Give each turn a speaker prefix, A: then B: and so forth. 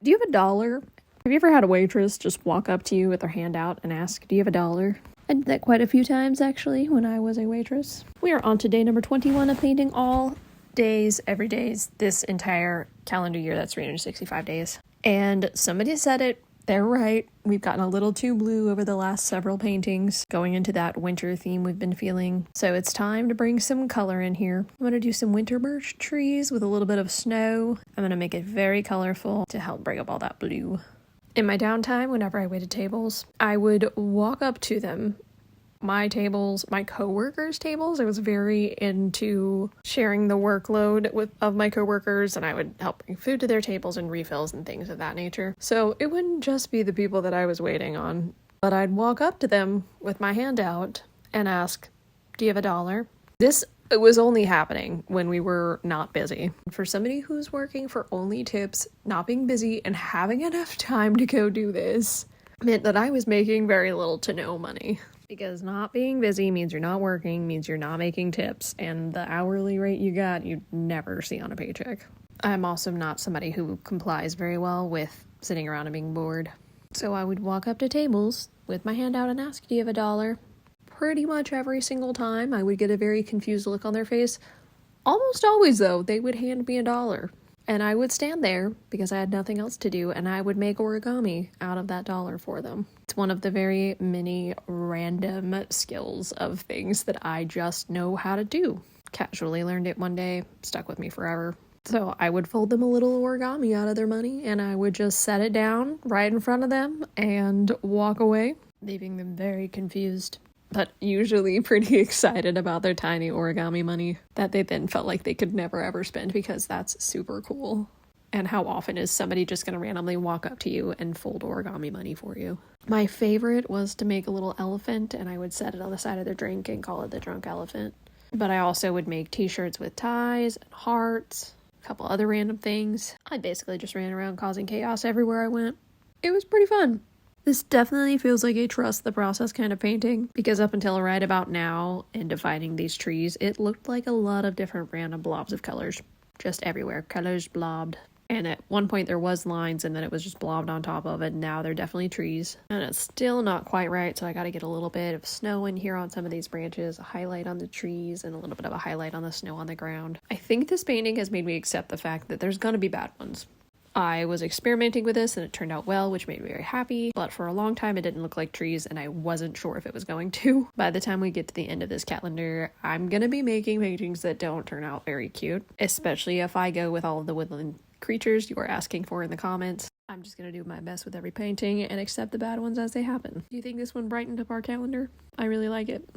A: Do you have a dollar? Have you ever had a waitress just walk up to you with their hand out and ask, do you have a dollar? I did that quite a few times, actually, when I was a waitress. We are on to day number 21 of painting all days, every days, this entire calendar year. That's 365 days. And somebody said it. They're right. We've gotten a little too blue over the last several paintings, going into that winter theme we've been feeling. So it's time to bring some color in here. I'm going to do some winter birch trees with a little bit of snow. I'm going to make it very colorful to help break up all that blue. In my downtime, whenever I waited tables, I would walk up to them. My tables, my coworkers' tables. I was very into sharing the workload of my coworkers, and I would help bring food to their tables and refills and things of that nature. So it wouldn't just be the people that I was waiting on, but I'd walk up to them with my hand out and ask, do you have a dollar? It was only happening when we were not busy. For somebody who's working for only tips, not being busy and having enough time to go do this meant that I was making very little to no money. Because not being busy means you're not working, means you're not making tips, and the hourly rate you got, you'd never see on a paycheck. I'm also not somebody who complies very well with sitting around and being bored. So I would walk up to tables with my hand out and ask, do you have a dollar? Pretty much every single time, I would get a very confused look on their face. Almost always, though, they would hand me a dollar. And I would stand there because I had nothing else to do, and I would make origami out of that dollar for them. It's one of the very many random skills of things that I just know how to do. Casually learned it one day, stuck with me forever. So I would fold them a little origami out of their money, and I would just set it down right in front of them and walk away, leaving them very confused, but usually pretty excited about their tiny origami money that they then felt like they could never ever spend, because that's super cool. And how often is somebody just going to randomly walk up to you and fold origami money for you? My favorite was to make a little elephant, and I would set it on the side of their drink and call it the drunk elephant. But I also would make t-shirts with ties and hearts, a couple other random things. I basically just ran around causing chaos everywhere I went. It was pretty fun. This definitely feels like a trust the process kind of painting, because up until right about now, in defining these trees, it looked like a lot of different random blobs of colors. Just everywhere. Colors blobbed. And at one point there was lines, and then it was just blobbed on top of it. Now they're definitely trees. And it's still not quite right, so I gotta get a little bit of snow in here on some of these branches, a highlight on the trees, and a little bit of a highlight on the snow on the ground. I think this painting has made me accept the fact that there's gonna be bad ones. I was experimenting with this and it turned out well, which made me very happy, but for a long time it didn't look like trees and I wasn't sure if it was going to. By the time we get to the end of this calendar, I'm gonna be making paintings that don't turn out very cute, especially if I go with all of the woodland creatures you are asking for in the comments. I'm just gonna do my best with every painting and accept the bad ones as they happen. Do you think this one brightened up our calendar? I really like it.